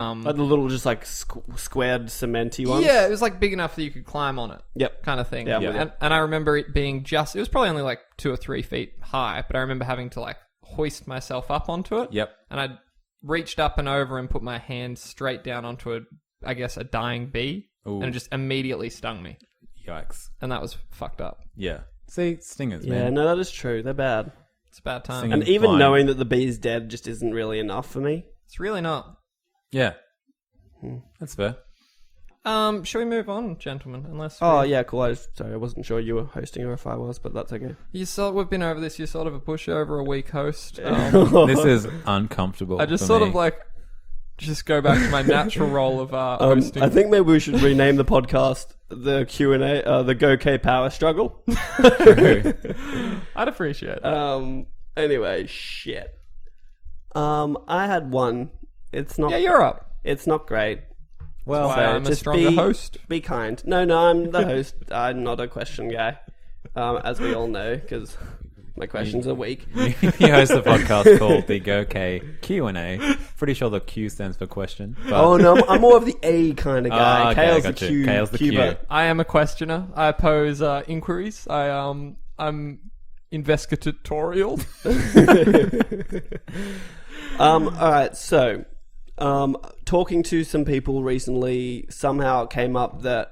Like the little just like squared cementy ones? Yeah, it was like big enough that you could climb on it. Yep. Kind of thing. Yeah. And I remember it being it was probably only like 2 or 3 feet high, but I remember having to like hoist myself up onto it. Yep. And I reached up and over and put my hand straight down onto a dying bee. Ooh. And it just immediately stung me. Yikes. And that was fucked up. Yeah. See, stingers, Yeah, man. no, that is true. They're bad. It's a bad time. Stinging. And even Fine. knowing that the bee's dead just isn't really enough for me. It's really not. Yeah. That's fair. Shall we move on, gentlemen? Oh, yeah, cool. Sorry, I wasn't sure you were hosting or if I was, but that's okay. We've been over this. You're sort of a pushover, a weak host. This is uncomfortable. I just for sort me. of like just go back to my natural role of hosting. I think maybe we should rename the podcast the Q&A, the Go K Power Struggle. I'd appreciate that. Anyway, shit. I had one. It's not. Yeah, you're up. It's not great. Well, So I'm a just stronger host. Be kind. No, I'm the host. I'm not a question guy, as we all know, because my questions are weak. You host a podcast called the Go K Q&A. Pretty sure the Q stands for question. But... Oh no, I'm more of the A kind of guy. okay, I Kale's the got you. Q. Kale's the Q. Q. I am a questioner. I pose inquiries. I'm investigatorial. All right, so talking to some people recently, somehow it came up that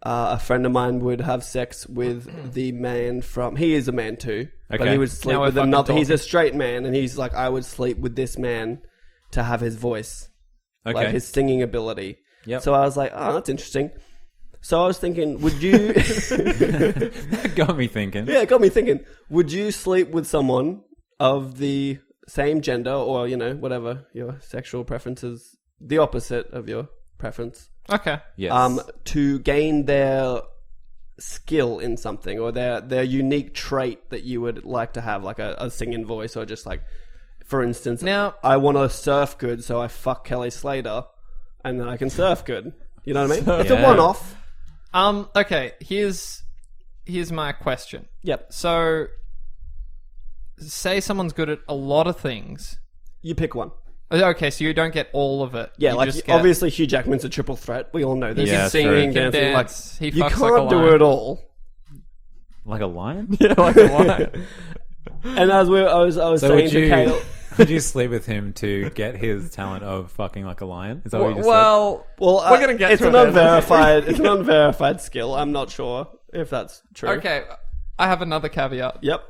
a friend of mine would have sex with the man from... He is a man too, but Okay. he would sleep Now we're with fucking another... He's talking. a straight man, and he's like, I would sleep with this man to have his voice, Okay. like his singing ability. Yep. So I was like, oh, that's interesting. So I was thinking, would you... That got me thinking. Yeah, it got me thinking. Would you sleep with someone of the same gender or, whatever your sexual preferences, the opposite of your preference, Okay. Yes. to gain their skill in something or their unique trait that you would like to have, like a singing voice or just like, for instance, Now- I want to surf good, so I fuck Kelly Slater and then I can surf good. You know what I mean? It's a Yeah. one-off. Okay. Here's my question. Yep. So, say someone's good at a lot of things. You pick one. Okay, so you don't get all of it. Yeah, You like just get- obviously Hugh Jackman's a triple threat. We all know this. Yeah, He's true. singing, He can dancing. Like, dance. He you fucks can't like a do lion. it all. Like a lion? Yeah, like a lion. And as I was So saying would to you, Khayl, would you sleep with him to get his talent of fucking like a lion? Is that what you just Well, well, we're gonna get it's to an it. unverified. It's an unverified skill. I'm not sure if that's true. okay. I have another caveat. Yep.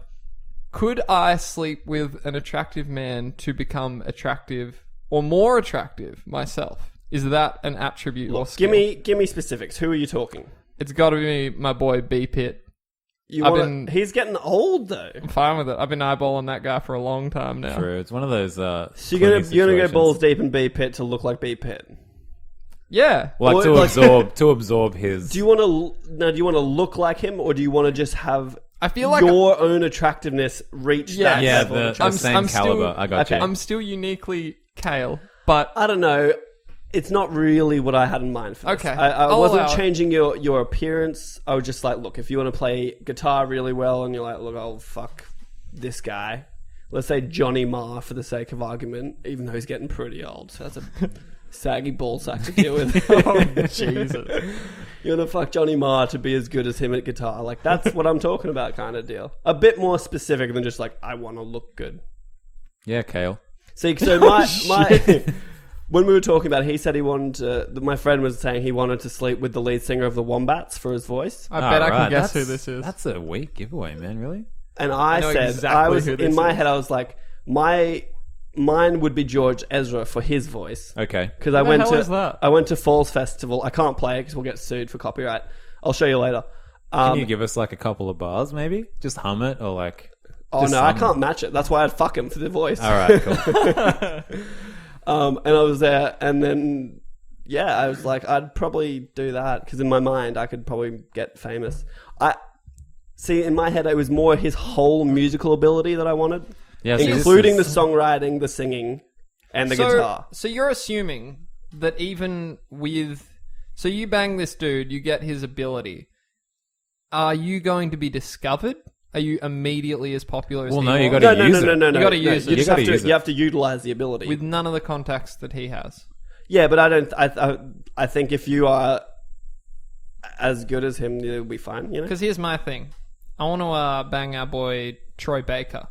Could I sleep with an attractive man to become attractive or more attractive myself? Is that an attribute or skill? Give me specifics. Who are you talking? It's got to be my boy B Pit. He's getting old though. I'm fine with it. I've been eyeballing that guy for a long time now. said? True. It's one of those. So you're gonna go situations. balls deep in B Pit to look like B Pit. Yeah. Like Or, to like- absorb his. Do you want to look like him, or do you want to just have I feel like your own attractiveness reach Yeah. that Yeah, level? of the attraction? same caliber. I got okay. you. I'm still uniquely Khayl, but I don't know. It's not really what I had in mind for this. Okay. I I'll wasn't allow it. changing your appearance. I was just like, look, if you want to play guitar really well and you're like, look, I'll fuck this guy. Let's say Johnny Marr for the sake of argument, even though he's getting pretty old. So that's a saggy ballsack to deal with. oh, Jesus. You want to fuck Johnny Marr to be as good as him at guitar. Like, that's what I'm talking about kind of deal. A bit more specific than just like, I want to look good. Yeah, Khayl. See, so my when we were talking about it, he said he wanted my friend was saying he wanted to sleep with the lead singer of the Wombats for his voice. I bet I can Alright, guess who that's- this is. That's a weak giveaway, man. Really? And I know said, exactly I was who this in my is. head, I was like, mine would be George Ezra for his voice. Okay. Because I Who the went hell to is that? I went to Falls Festival. I can't play it because we'll get sued for copyright. I'll show you later. Can you give us like a couple of bars, maybe? Just hum it, or like. Oh just no, I some- can't match it. That's why I'd fuck him for the voice. All right, cool. And I was there, and then yeah, I was like, I'd probably do that because in my mind, I could probably get famous. I see in my head, it was more his whole musical ability that I wanted, Yeah, so including the this is- songwriting, the singing, and the guitar. So you're assuming that even with... So you bang this dude, you get his ability. Are you going to be discovered? Are you immediately as popular as Well, he no, you was? gotta use it. No. You gotta use it. You You just gotta have to. use it. You have to utilize the ability. With none of the contacts that he has. Yeah, but I don't. I think if you are as good as him, you'll be fine. You know. Because here's my thing. I want to bang our boy Troy Baker,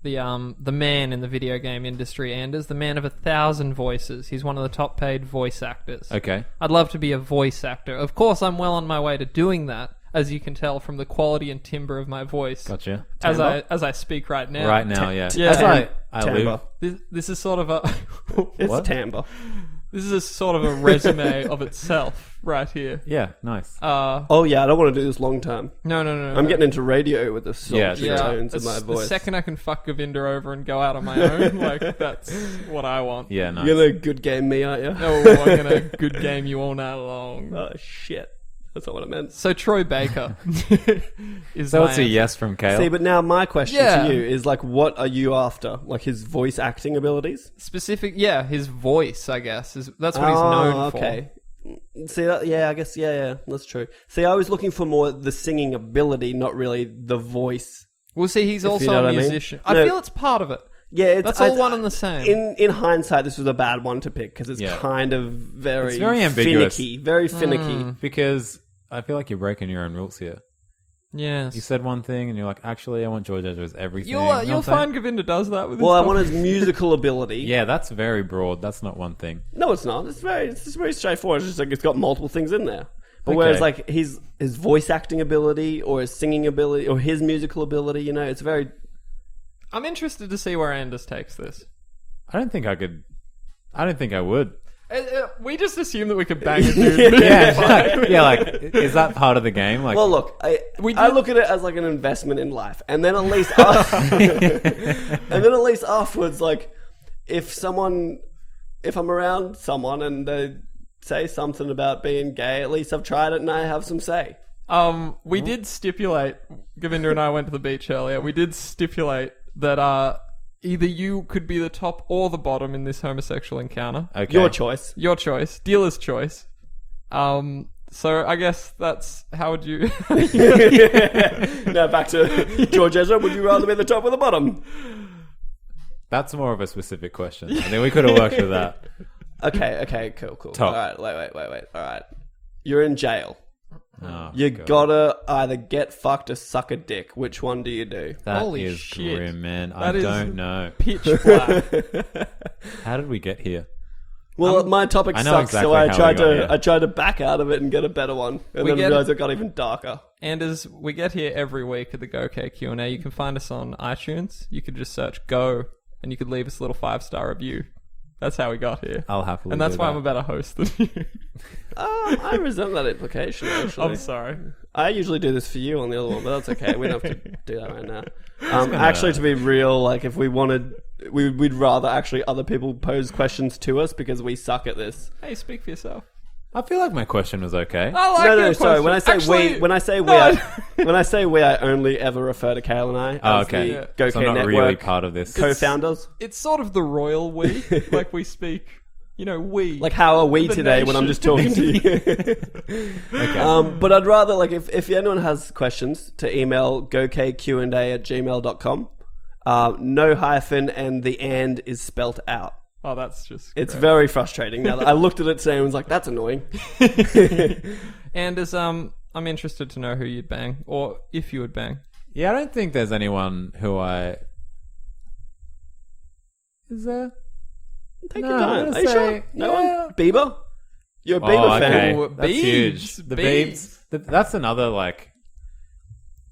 the man in the video game industry, Anders, the man of 1,000 voices. He's one of the top paid voice actors. Okay. I'd love to be a voice actor. Of course, I'm well on my way to doing that, as you can tell from the quality and timbre of my voice. Gotcha. As I speak right now. Right now, yeah. Yeah. As I Timbre. live. This is sort of a... It's What? timbre. This is a sort of a resume of itself right here. Yeah, nice. Oh yeah, I don't want to do this long term. No. I'm getting into radio with the sultry Yeah, tones of my The voice. second I can fuck Govinda over and go out on my own, like, that's what I want. Yeah, nice. You're gonna good game me, aren't you? Oh, I'm gonna good game you all night long. Oh shit, that's not what I meant. So Troy Baker is So my it's a answer. yes from Khayl. See, but now my question Yeah. to you is like, what are you after? Like his voice acting abilities? Specific, yeah, his voice, I guess, that's what he's known for. okay. See, I guess, yeah, that's true. See, I was looking for more the singing ability, not really the voice. Well, see, he's you also know a what I mean. musician. No. I feel it's part of it. Yeah, it's, That's all one and the same. In hindsight, this was a bad one to pick because it's Yeah. kind of very, It's very ambiguous. finicky, very finicky. Because I feel like you're breaking your own rules here. Yes. You said one thing and you're like, actually, I want George Ezra's everything. You know You'll what I'm find saying? Govinda does that with his Well, I stuff. want his musical ability. Yeah, that's very broad. That's not one thing. No, it's not. It's just very straightforward. It's just like it's got multiple things in there. But Okay. whereas like his voice acting ability or his singing ability or his musical ability, you know, it's very. I'm interested to see where Anders takes this. I don't think I could. I don't think I would. We just assumed that we could bang a dude. Yeah, like, is that part of the game? Like, Well, look, I look at it as like an investment in life, and then at least afterwards, like if I'm around someone and they say something about being gay, at least I've tried it and I have some say. We did stipulate, Govinda and I went to the beach earlier, we did stipulate that either you could be the top or the bottom in this homosexual encounter. okay. Your choice. Your choice. Dealer's choice. So I guess that's... How would you... Now back to George Ezra. Would you rather be the top or the bottom? That's more of a specific question. I think we could have worked with that. Okay, cool. Top. All right, wait. All right. You're in jail. Oh, You God. gotta either get fucked or suck a dick. Which one do you do? That Holy is shit. grim, man. That I is- don't know. Pitch black. How did we get here? Well, my topic I know sucks, exactly so I how tried we got to here. I tried to back out of it and get a better one, and We then get- realized it got even darker. And as we get here every week at the GoK Q&A, you can find us on iTunes. You could just search Go, and you could leave us a little 5-star review. That's how we got here. I'll happily And that's do why that. I'm a better host than you. I resent that implication. Actually, I'm sorry. I usually do this for you on the other one, but that's okay. We don't have to do that right now. Actually, to be real, like if we wanted, we'd rather actually other people pose questions to us because we suck at this. Hey, speak for yourself. I feel like my question was okay. I like No, your sorry. question. When I say we, I only ever refer to Khayl and I Oh, as okay. the Yeah. GoK So I'm not Network really part of this. co-founders. It's sort of the royal we. Like we speak, we. Like, how are we The today when I'm nation. just talking to you? But I'd rather, like, if anyone has questions, to email gokqa@gmail.com. No hyphen, and the and is spelt out. Oh, that's just... It's great. very frustrating. Now, I looked at it today and was like, that's annoying. And as, I'm interested to know who you'd bang, or if you would bang. Yeah, I don't think there's anyone who I... Is there? Take No, your I'm time. gonna Are you say- sure? No yeah. one? Bieber? You're a Bieber fan. okay. Oh, That's Biebs. huge. The Biebs. Biebs. That's another, like...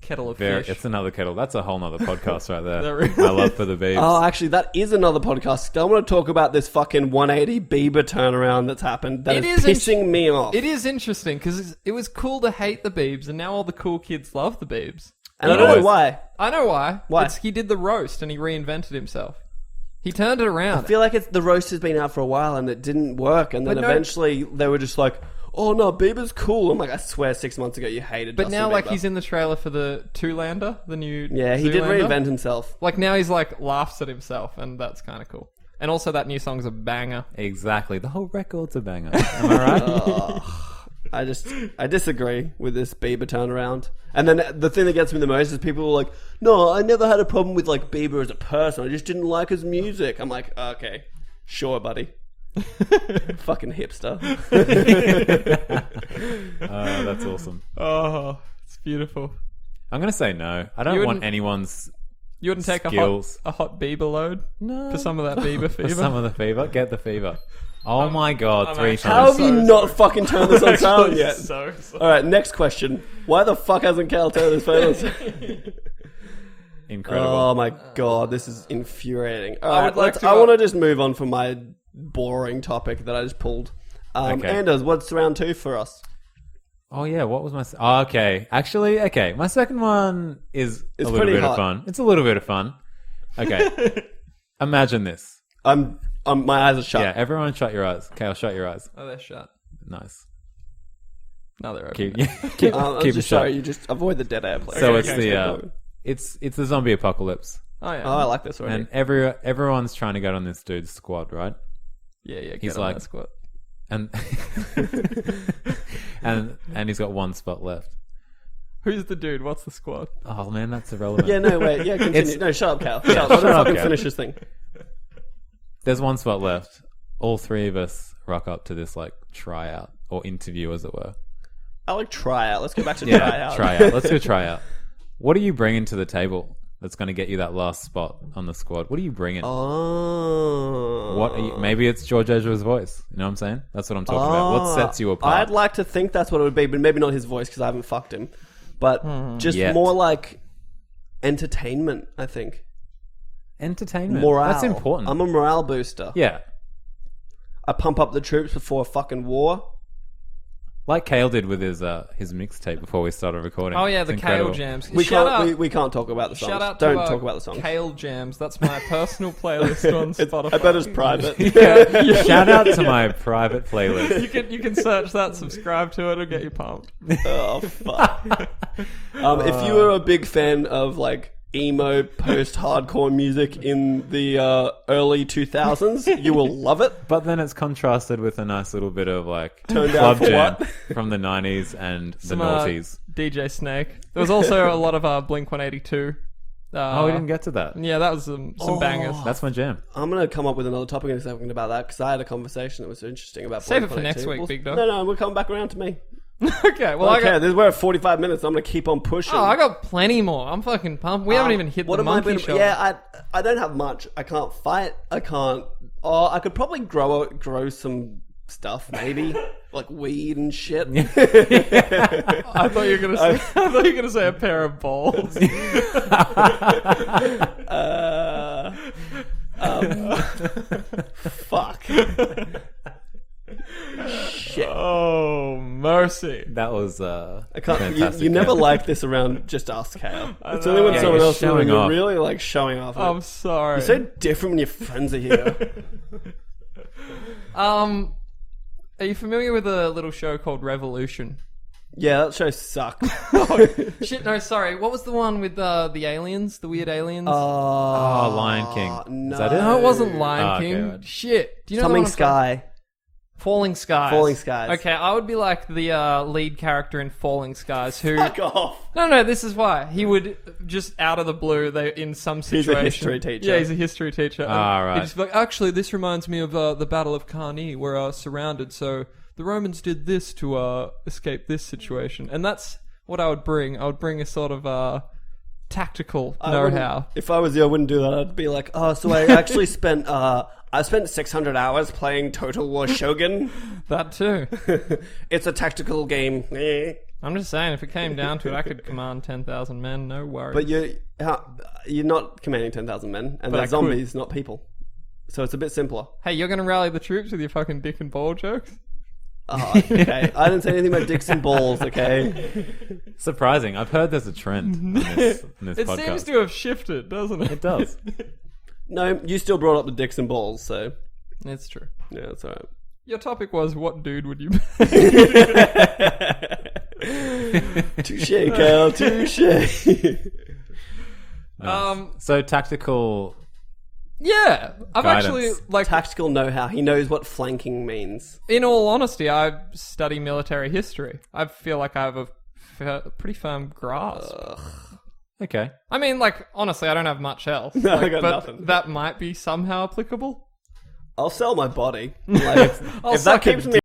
Kettle of Very, fish. it's another kettle. That's a whole nother podcast right there. That really My love for the Biebs. Oh, actually, that is another podcast. I want to talk about this fucking 180 Bieber turnaround that's happened. That It is is pissing me off. It is interesting, because it was cool to hate the Biebs, and now all the cool kids love the Biebs. And I don't know why. I know why. Why? He did the roast, and he reinvented himself. He turned it around. I feel like the roast has been out for a while and it didn't work. And then But no- eventually they were just like, oh no, Bieber's cool. I'm like, I swear 6 months ago you hated but Justin now, like, Bieber. he's in the trailer for the Two-Lander, the new Yeah, he did Zoolander. reinvent himself. Like, now he's, like, laughs at himself, and that's kind of cool. And also, that new song's a banger. Exactly. The whole record's a banger. Am I right? I disagree with this Bieber turnaround. And then the thing that gets me the most is people are like, no, I never had a problem with like Bieber as a person. I just didn't like his music. I'm like, okay, sure, buddy. Fucking hipster. That's awesome. Oh, it's beautiful. I'm gonna say no. I don't You want wouldn't- anyone's You wouldn't take skills. a hot Bieber load No. for some of that Bieber For fever? some of the fever. Get the fever. Oh my god, I'm 3 actually- How times. have you not fucking turned this on silent yet? So All right, next question. Why the fuck hasn't Khayl turned his phone on? Incredible. Oh my god, this is infuriating. All I right, would like to- I want to just move on from my boring topic that I just pulled. Okay. Anders, what's round 2 for us? Oh yeah, what was my? Okay, actually, okay. My second one is It's a little pretty bit hot. of fun. It's a little bit of fun. Okay, imagine this. My eyes are shut. Yeah, everyone, shut your eyes. Khayl, shut your eyes. Oh, they're shut. Nice. No, they're open. Keep I'm keep it just shut. sorry, you just avoid the dead air. Please. So Okay, it's okay. the it's the zombie apocalypse, Oh yeah. Oh, I like this already. and everyone's trying to get on this dude's squad, right? yeah. Get he's on like- that squat. And and he's got one spot left. Who's the dude? What's the squad? Oh man, that's irrelevant. Yeah, no, wait. Yeah, continue. It's- No, shut up, Khayl. Shut up. Let shut me up, fucking Khayl. finish this thing. There's one spot left. All 3 of us rock up to this like tryout or interview, as it were. I like try out. Let's go back to Yeah, try out. tryout. Let's do tryout. What are you bringing to the table that's going to get you that last spot on the squad? What are you bringing? Oh. What are you, maybe it's George Ezra's voice. You know what I'm saying? That's what I'm talking about. What sets you apart? I'd like to think that's what it would be, but maybe not his voice because I haven't fucked him. But just Yet. more like entertainment, I think. Entertainment. Morale. That's important. I'm a morale booster. Yeah. I pump up the troops before a fucking war. Like Khayl did with his mixtape before we started recording. Oh yeah, It's the incredible. Khayl jams. We Shout can't. out, We can't talk about the songs. shout out Don't to talk about the songs. Khayl jams. That's my personal playlist on Spotify. I bet it's private. Yeah. Shout out to my private playlist. You can search that, subscribe to it, it'll get you pumped. Oh fuck. If you were a big fan of like emo post-hardcore music in the early 2000s, you will love it. But then it's contrasted with a nice little bit of like Turned club out for jam what? from the 90s and the Some, noughties. DJ Snake. There was also a lot of Blink 182. Oh, we didn't get to that. Yeah, that was some bangers. That's my jam. I'm gonna come up with another topic in a second about that because I had a conversation that was interesting about. Save it for Blink-182. next week, big dog. No, we're coming back around to me. Okay, well I Okay, got. we're at 45 minutes. I'm gonna keep on pushing. Oh, I got plenty more. I'm fucking pumped. We haven't even hit what the am I monkey gonna- show. Yeah, I don't have much. I can't fight. I can't. Oh, I could probably grow some stuff, maybe like weed and shit. I thought you were gonna say. I thought you were gonna say a pair of balls. Fuck. Shit. Oh mercy! That was I can't. fantastic. You never yeah. like this around just us, Khayl. It's know. only when Yeah, someone you're else is doing it, showing you're off. really like showing off. I'm sorry. You're so different when your friends are here. Are you familiar with a little show called Revolution? Yeah, that show sucked. Shit, no, sorry. What was the one with the aliens, the weird aliens? Oh, Lion King. no. Is that it? No, it wasn't Lion Oh, okay, King. right. Shit, do you know Something the one I'm Sky. Falling Skies. Falling Skies. Okay, I would be like the lead character in Falling Skies who... Fuck off. No, this is why. He would just out of the blue, they in some He's situation... a history teacher. Yeah, he's a history teacher. And right. He'd just be like, actually, this reminds me of the Battle of Carney. We're surrounded, so the Romans did this to escape this situation. And that's what I would bring. I would bring a sort of tactical know-how. If I was you, I wouldn't do that. I'd be like, oh, so I actually spent 600 hours playing Total War Shogun. That too. It's a tactical game. I'm just saying, if it came down to it, I could command 10,000 men, no worries. But you're not commanding 10,000 men, and But I they're could. zombies, not people. So it's a bit simpler. Hey, you're going to rally the troops with your fucking dick and ball jokes? Oh, okay. I didn't say anything about dicks and balls, okay? Surprising. I've heard there's a trend in this It podcast. seems to have shifted, doesn't it? It does. No, you still brought up the dicks and balls, so It's true. yeah, that's alright. Your topic was, what dude would you be? Touche, Khayl, touche. So tactical. Yeah, I've Guidance. actually, like, Tactical know-how. He knows what flanking means. in all honesty, I study military history. I feel like I have a pretty firm grasp. Okay. I mean, like, honestly, I don't have much else. No, I Like, got but nothing. that might be somehow applicable. I'll sell my body. Like, I'll if that suck a keeps me